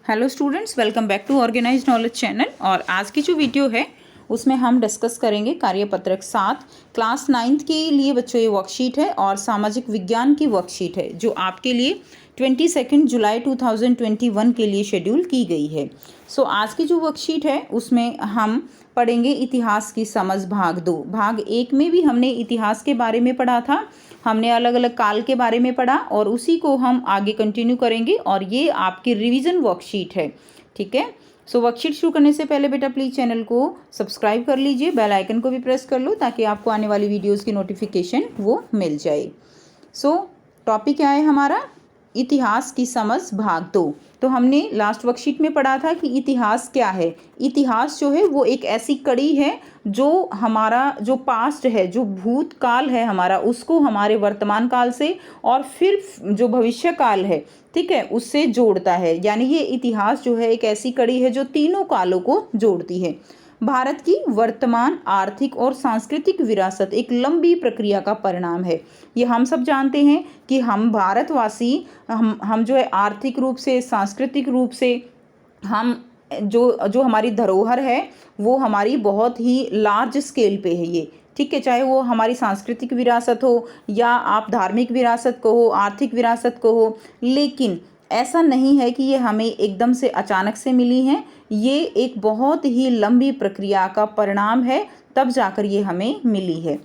Hello students, welcome back to organised knowledge channel. और आज की जो वीडियो है उसमें हम डिस्कस करेंगे कार्यपत्रक 7 क्लास 9th के लिए। बच्चों ये वर्कशीट है और सामाजिक विज्ञान की वर्कशीट है जो आपके लिए 22 जुलाई 2021 के लिए शेड्यूल की गई है। आज की जो वर्कशीट है उसमें हम पढ़ेंगे इतिहास की समझ भाग 2। भाग 1 में भी हमने इतिहास के बारे में पढ़ा था, हमने अलग अलग काल के बारे में पढ़ा और उसी को हम आगे कंटिन्यू करेंगे और ये आपकी रिवीजन वर्कशीट है। ठीक है, वर्कशीट शुरू करने से पहले बेटा प्लीज़ चैनल को सब्सक्राइब कर लीजिए, बेल आइकन को भी प्रेस कर लो ताकि आपको आने वाली वीडियोस की नोटिफिकेशन वो मिल जाए। टॉपिक क्या है हमारा? इतिहास की समझ भाग 2। तो हमने लास्ट वर्कशीट में पढ़ा था कि इतिहास क्या है। इतिहास जो है वो एक ऐसी कड़ी है जो हमारा जो पास्ट है, जो भूतकाल है हमारा, उसको हमारे वर्तमान काल से और फिर जो भविष्य काल है, ठीक है, उससे जोड़ता है। यानी ये इतिहास जो है एक ऐसी कड़ी है जो तीनों कालों को जोड़ती है। भारत की वर्तमान आर्थिक और सांस्कृतिक विरासत एक लंबी प्रक्रिया का परिणाम है। ये हम सब जानते हैं कि हम भारतवासी हम जो है आर्थिक रूप से, सांस्कृतिक रूप से हम जो हमारी धरोहर है वो हमारी बहुत ही लार्ज स्केल पे है ये। ठीक है, चाहे वो हमारी सांस्कृतिक विरासत हो या आप धार्मिक विरासत को हो, आर्थिक विरासत को हो, लेकिन ऐसा नहीं है कि ये हमें एकदम से अचानक से मिली हैं। ये एक बहुत ही लंबी प्रक्रिया का परिणाम है, तब जाकर ये हमें मिली है।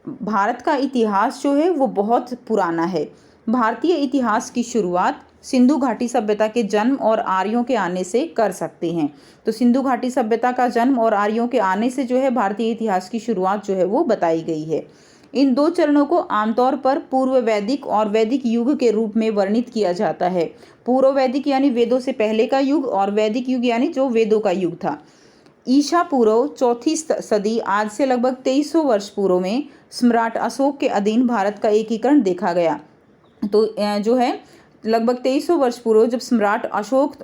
भारत का इतिहास जो है वो बहुत पुराना है। भारतीय इतिहास की शुरुआत सिंधु घाटी सभ्यता के जन्म और आर्यों के आने से कर सकते हैं। तो सिंधु घाटी सभ्यता का जन्म और आर्यों के आने से जो है भारतीय इतिहास की शुरुआत जो है वो बताई गई है। इन दो चरणों को आमतौर पर पूर्व वैदिक और वैदिक युग के रूप में वर्णित किया जाता है। पूर्व वैदिक यानी वेदों से पहले का युग और वैदिक युग यानी जो वेदों का युग था। ईसा पूर्व 4वीं सदी, आज से लगभग 2300 वर्ष पूर्व में सम्राट अशोक के अधीन भारत का एकीकरण देखा गया। तो जो है लगभग 2300 वर्ष पूर्व जब सम्राट अशोक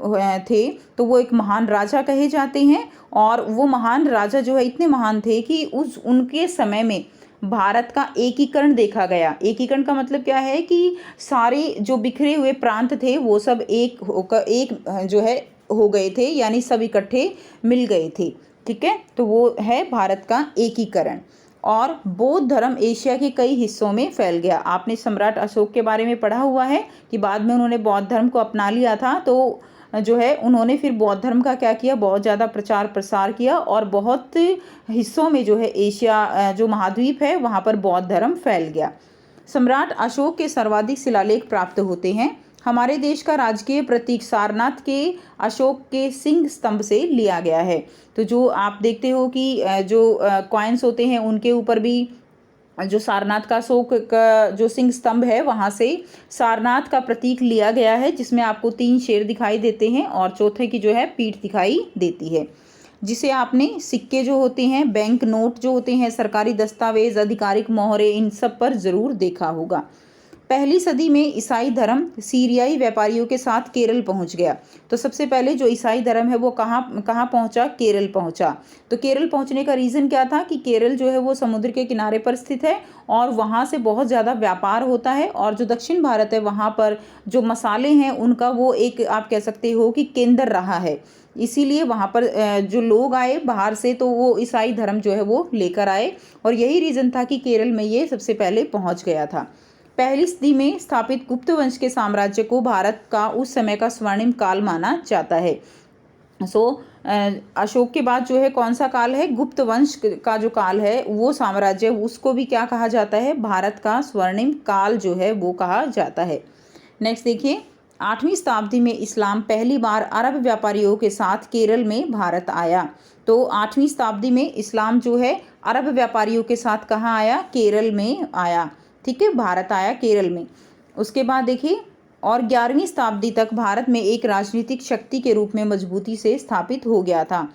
थे तो वो एक महान राजा कहे जाते हैं। और वो महान राजा जो है इतने महान थे कि उनके समय में भारत का एकीकरण देखा गया। एकीकरण का मतलब क्या है कि सारे जो बिखरे हुए प्रांत थे वो सब एक जो है हो गए थे, यानी सब इकट्ठे मिल गए थे। ठीक है, तो वो है भारत का एकीकरण। और बौद्ध धर्म एशिया के कई हिस्सों में फैल गया। आपने सम्राट अशोक के बारे में पढ़ा हुआ है कि बाद में उन्होंने बौद्ध धर्म को अपना लिया था। तो जो है उन्होंने फिर बौद्ध धर्म का क्या किया, बहुत ज़्यादा प्रचार प्रसार किया और बहुत हिस्सों में जो है एशिया जो महाद्वीप है वहाँ पर बौद्ध धर्म फैल गया। सम्राट अशोक के सर्वाधिक शिलालेख प्राप्त होते हैं। हमारे देश का राजकीय प्रतीक सारनाथ के अशोक के सिंह स्तंभ से लिया गया है। तो जो आप देखते हो कि जो कॉइन्स होते हैं उनके ऊपर भी जो सारनाथ का अशोक का जो सिंह स्तंभ है वहाँ से सारनाथ का प्रतीक लिया गया है, जिसमें आपको 3 शेर दिखाई देते हैं और चौथे की जो है पीठ दिखाई देती है। जिसे आपने सिक्के जो होते हैं, बैंक नोट जो होते हैं, सरकारी दस्तावेज, आधिकारिक मोहरे, इन सब पर ज़रूर देखा होगा। पहली सदी में ईसाई धर्म सीरियाई व्यापारियों के साथ केरल पहुंच गया। तो सबसे पहले जो ईसाई धर्म है वो कहाँ पहुंचा? केरल पहुंचा। तो केरल पहुंचने का रीज़न क्या था कि केरल जो है वो समुद्र के किनारे पर स्थित है और वहाँ से बहुत ज़्यादा व्यापार होता है। और जो दक्षिण भारत है वहाँ पर जो मसाले हैं उनका वो एक आप कह सकते हो कि केंद्र रहा है। इसीलिए वहाँ पर जो लोग आए बाहर से तो वो ईसाई धर्म जो है वो लेकर आए और यही रीज़न था कि केरल में ये सबसे पहले पहुँच गया था। पहली सदी में स्थापित गुप्त वंश के साम्राज्य को भारत का उस समय का स्वर्णिम काल माना जाता है। अशोक के बाद जो है कौन सा काल है? गुप्त वंश का जो काल है वो साम्राज्य, उसको भी क्या कहा जाता है? भारत का स्वर्णिम काल जो है वो कहा जाता है। नेक्स्ट देखिए, 8वीं शताब्दी में इस्लाम पहली बार अरब व्यापारियों के साथ केरल में भारत आया। तो 8वीं शताब्दी में इस्लाम जो है अरब व्यापारियों के साथ कहाँ आया? केरल में आया। ठीक है, भारत आया केरल में। उसके बाद देखिए, और 11वीं शताब्दी तक भारत में एक राजनीतिक शक्ति के रूप में मजबूती से स्थापित हो गया था।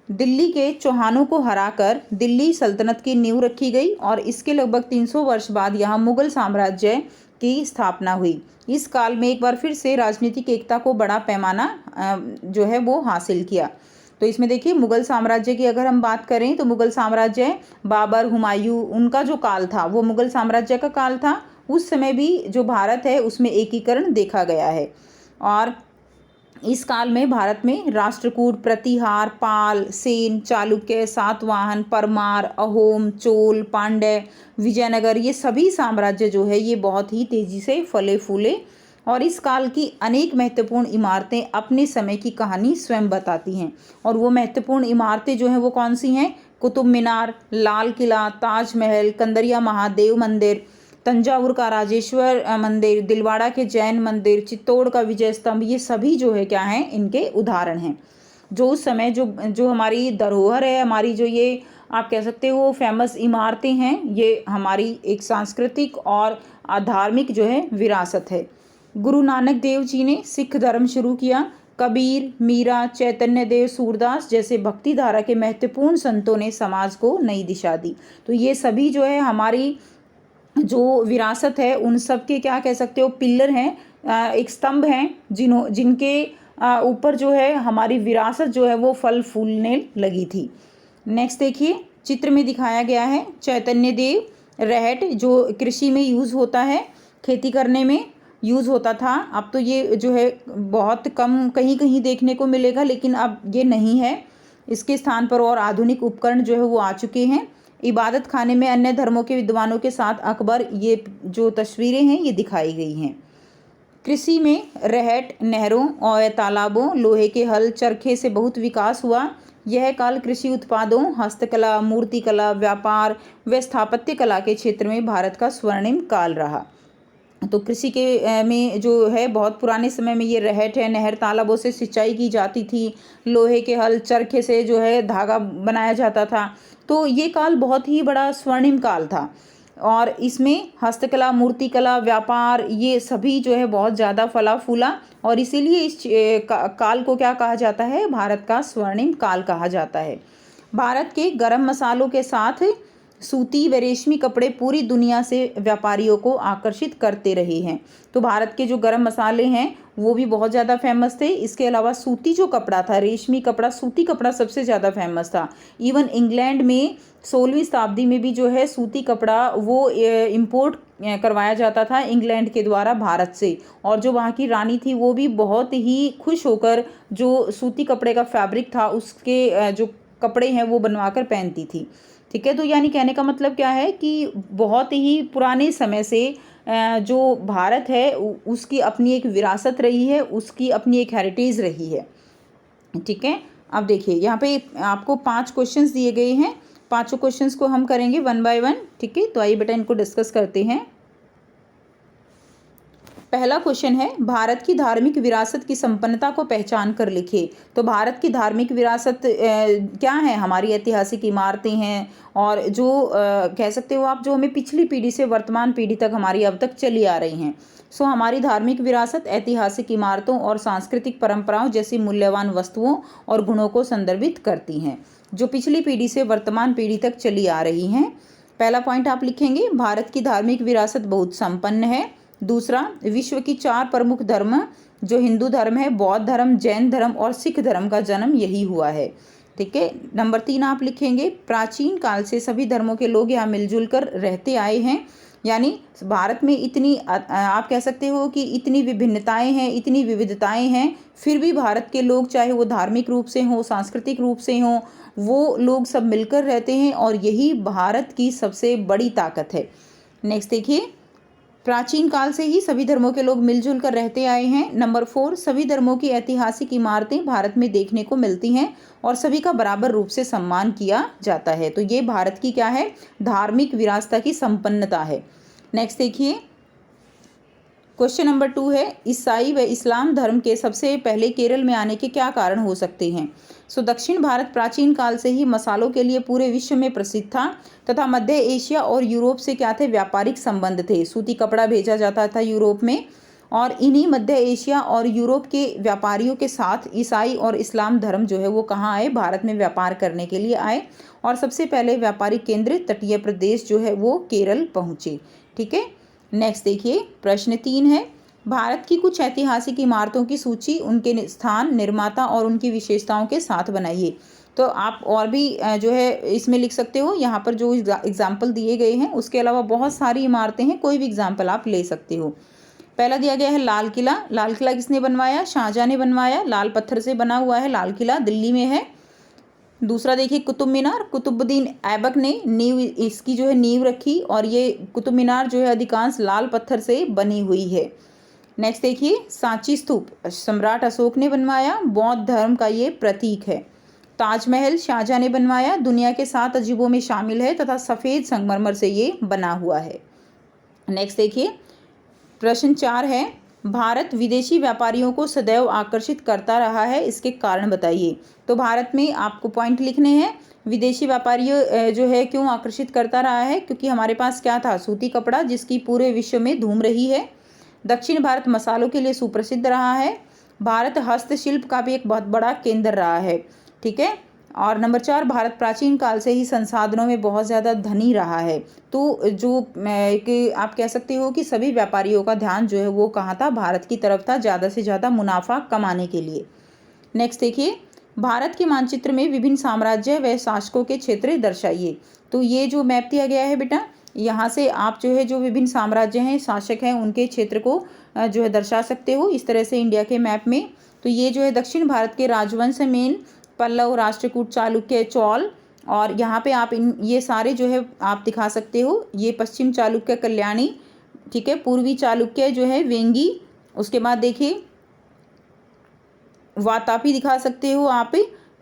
दिल्ली के चौहानों को हराकर दिल्ली सल्तनत की नींव रखी गई और इसके लगभग 300 वर्ष बाद यहाँ मुगल साम्राज्य की स्थापना हुई। इस काल में एक बार फिर से राजनीतिक एकता को बड़ा पैमाना जो है वो हासिल किया। तो इसमें देखिए मुगल साम्राज्य की अगर हम बात करें तो मुगल साम्राज्य बाबर, हुमायूं, उनका जो काल था वो मुगल साम्राज्य का काल था। उस समय भी जो भारत है उसमें एकीकरण देखा गया है। और इस काल में भारत में राष्ट्रकूट, प्रतिहार, पाल, सेन, चालुक्य, सातवाहन, परमार, अहोम, चोल, पांड्य, विजयनगर, ये सभी साम्राज्य जो है ये बहुत ही तेजी से फले फूले और इस काल की अनेक महत्वपूर्ण इमारतें अपने समय की कहानी स्वयं बताती हैं। और वो महत्वपूर्ण इमारतें जो हैं वो कौन सी हैं? कुतुब मीनार, लाल किला, ताजमहल, कंदरिया महादेव मंदिर, तंजावुर का राजेश्वर मंदिर, दिलवाड़ा के जैन मंदिर, चित्तौड़ का विजय स्तंभ, ये सभी जो है क्या हैं, इनके उदाहरण हैं। जो उस समय जो जो हमारी धरोहर है, हमारी जो ये आप कह सकते हो फेमस इमारतें हैं, ये हमारी एक सांस्कृतिक और धार्मिक जो है विरासत है। गुरु नानक देव जी ने सिख धर्म शुरू किया। कबीर, मीरा, चैतन्य देव, सूरदास जैसे भक्ति धारा के महत्वपूर्ण संतों ने समाज को नई दिशा दी। तो ये सभी जो है हमारी जो विरासत है उन सब के क्या कह सकते हो पिलर हैं, एक स्तंभ हैं जिनके ऊपर जो है हमारी विरासत जो है वो फल फूलने लगी थी। नेक्स्ट देखिए, चित्र में दिखाया गया है चैतन्य देव रहट जो कृषि में यूज़ होता है, खेती करने में यूज़ होता था। अब तो ये जो है बहुत कम कहीं कहीं देखने को मिलेगा, लेकिन अब ये नहीं है। इसके स्थान पर और आधुनिक उपकरण जो है वो आ चुके हैं। इबादत खाने में अन्य धर्मों के विद्वानों के साथ अकबर, ये जो तस्वीरें हैं ये दिखाई गई हैं। कृषि में रहट, नहरों और तालाबों, लोहे के हल, चरखे से बहुत विकास हुआ। यह काल कृषि उत्पादों, हस्तकला, मूर्तिकला, व्यापार व स्थापत्य कला के क्षेत्र में भारत का स्वर्णिम काल रहा। तो कृषि के में जो है बहुत पुराने समय में ये रहट है, नहर, तालाबों से सिंचाई की जाती थी, लोहे के हल, चरखे से जो है धागा बनाया जाता था। तो ये काल बहुत ही बड़ा स्वर्णिम काल था और इसमें हस्तकला, मूर्तिकला, व्यापार, ये सभी जो है बहुत ज़्यादा फला फूला और इसीलिए इस काल को क्या कहा जाता है? भारत का स्वर्णिम काल कहा जाता है। भारत के गरम मसालों के साथ सूती व रेशमी कपड़े पूरी दुनिया से व्यापारियों को आकर्षित करते रहे हैं। तो भारत के जो गरम मसाले हैं वो भी बहुत ज़्यादा फेमस थे। इसके अलावा सूती जो कपड़ा था, रेशमी कपड़ा, सूती कपड़ा सबसे ज़्यादा फेमस था। इवन इंग्लैंड में 16वीं शताब्दी में भी जो है सूती कपड़ा वो इम्पोर्ट करवाया जाता था इंग्लैंड के द्वारा भारत से, और जो वहाँ की रानी थी वो भी बहुत ही खुश होकर जो सूती कपड़े का फैब्रिक था उसके जो कपड़े हैं वो बनवा कर पहनती थी। ठीक है, तो यानी कहने का मतलब क्या है कि बहुत ही पुराने समय से जो भारत है उसकी अपनी एक विरासत रही है, उसकी अपनी एक हेरिटेज रही है। ठीक है, अब देखिए यहाँ पे आपको 5 क्वेश्चंस दिए गए हैं, पांचों क्वेश्चंस को हम करेंगे 1 बाय 1। ठीक है, तो आइए बेटा इनको डिस्कस करते हैं। पहला क्वेश्चन है, भारत की धार्मिक विरासत की संपन्नता को पहचान कर लिखिए। तो भारत की धार्मिक विरासत क्या है? हमारी ऐतिहासिक इमारतें हैं और जो कह सकते हो आप जो हमें पिछली पीढ़ी से वर्तमान पीढ़ी तक हमारी अब तक चली आ रही हैं। सो हमारी धार्मिक विरासत ऐतिहासिक इमारतों और सांस्कृतिक परंपराओं जैसी मूल्यवान वस्तुओं और गुणों को संदर्भित करती हैं जो पिछली पीढ़ी से वर्तमान पीढ़ी तक चली आ रही हैं। पहला पॉइंट आप लिखेंगे, भारत की धार्मिक विरासत बहुत संपन्न है। दूसरा, विश्व की 4 प्रमुख धर्म जो हिंदू धर्म है, बौद्ध धर्म, जैन धर्म और सिख धर्म का जन्म यही हुआ है। ठीक है, नंबर 3 आप लिखेंगे, प्राचीन काल से सभी धर्मों के लोग यहाँ मिलजुल कर रहते आए हैं। यानी भारत में इतनी आप कह सकते हो कि इतनी विभिन्नताएं हैं, इतनी विविधताएं हैं, फिर भी भारत के लोग चाहे वो धार्मिक रूप से हों, सांस्कृतिक रूप से हों, वो लोग सब मिलकर रहते हैं और यही भारत की सबसे बड़ी ताकत है। नेक्स्ट देखिए, प्राचीन काल से ही सभी धर्मों के लोग मिलजुल कर रहते आए हैं। नंबर 4, सभी धर्मों की ऐतिहासिक इमारतें भारत में देखने को मिलती हैं और सभी का बराबर रूप से सम्मान किया जाता है। तो ये भारत की क्या है? धार्मिक विरासत की संपन्नता है। नेक्स्ट देखिए, क्वेश्चन नंबर 2 है, ईसाई व इस्लाम धर्म के सबसे पहले केरल में आने के क्या कारण हो सकते हैं? सो दक्षिण भारत प्राचीन काल से ही मसालों के लिए पूरे विश्व में प्रसिद्ध था तथा मध्य एशिया और यूरोप से क्या थे? व्यापारिक संबंध थे। सूती कपड़ा भेजा जाता था यूरोप में और इन्हीं मध्य एशिया और यूरोप के व्यापारियों के साथ ईसाई और इस्लाम धर्म जो है वो कहाँ आए? भारत में व्यापार करने के लिए आए और सबसे पहले व्यापारिक केंद्र तटीय प्रदेश जो है वो केरल पहुँचे। ठीक है, नेक्स्ट देखिए, प्रश्न 3 है, भारत की कुछ ऐतिहासिक इमारतों की सूची उनके स्थान, निर्माता और उनकी विशेषताओं के साथ बनाइए। तो आप और भी जो है इसमें लिख सकते हो, यहाँ पर जो एग्जाम्पल दिए गए हैं उसके अलावा बहुत सारी इमारतें हैं, कोई भी एग्जाम्पल आप ले सकते हो। पहला दिया गया है लाल किला। लाल किला किसने बनवाया? शाहजहां ने बनवाया। लाल पत्थर से बना हुआ है लाल किला, दिल्ली में है। दूसरा देखिए कुतुब मीनार, कुतुबुद्दीन ऐबक ने नींव, इसकी जो है नींव रखी, और ये कुतुब मीनार जो है अधिकांश लाल पत्थर से बनी हुई है। नेक्स्ट देखिए सांची स्तूप, सम्राट अशोक ने बनवाया, बौद्ध धर्म का ये प्रतीक है। ताजमहल शाहजहां ने बनवाया, दुनिया के 7 अजूबों में शामिल है तथा सफ़ेद संगमरमर से ये बना हुआ है। नेक्स्ट देखिए प्रश्न 4 है, भारत विदेशी व्यापारियों को सदैव आकर्षित करता रहा है, इसके कारण बताइए। तो भारत में आपको पॉइंट लिखने हैं। विदेशी व्यापारियों जो है क्यों आकर्षित करता रहा है? क्योंकि हमारे पास क्या था? सूती कपड़ा, जिसकी पूरे विश्व में धूम रही है। दक्षिण भारत मसालों के लिए सुप्रसिद्ध रहा है। भारत हस्तशिल्प का भी एक बहुत बड़ा केंद्र रहा है। ठीक है। और नंबर 4, भारत प्राचीन काल से ही संसाधनों में बहुत ज़्यादा धनी रहा है। तो जो कि आप कह सकते हो कि सभी व्यापारियों का ध्यान जो है वो कहाँ था? भारत की तरफ था, ज़्यादा से ज़्यादा मुनाफा कमाने के लिए। नेक्स्ट देखिए भारत के मानचित्र में विभिन्न साम्राज्य व शासकों के क्षेत्र दर्शाइए। तो ये जो मैप दिया गया है बेटा, यहाँ से आप जो है जो विभिन्न साम्राज्य हैं, शासक हैं, उनके क्षेत्र को जो है दर्शा सकते हो इस तरह से इंडिया के मैप में। तो ये जो है दक्षिण भारत के राजवंश मेन, पल्लव, राष्ट्रकूट, चालुक्य, चौल, और यहाँ पे आप ये सारे जो है आप दिखा सकते हो। ये पश्चिम चालुक्य कल्याणी, ठीक है। पूर्वी चालुक्य जो है वेंगी, उसके बाद देखिए वातापी दिखा सकते हो आप,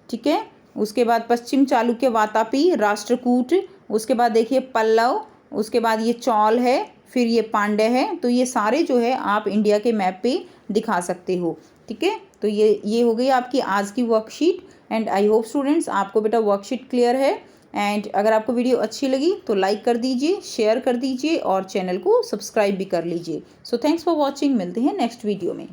ठीक है। उसके बाद पश्चिम चालुक्य, वातापी, राष्ट्रकूट, उसके बाद देखिए पल्लव, उसके बाद ये चौल है, फिर ये पांड्य है। तो ये सारे जो है आप इंडिया के मैप पे दिखा सकते हो, ठीक है। तो ये हो गई आपकी आज की worksheet. And I hope students आपको बेटा वर्कशीट क्लियर है। एंड अगर आपको वीडियो अच्छी लगी तो लाइक कर दीजिए, शेयर कर दीजिए और चैनल को सब्सक्राइब भी कर लीजिए। So thanks for watching. मिलते हैं नेक्स्ट वीडियो में।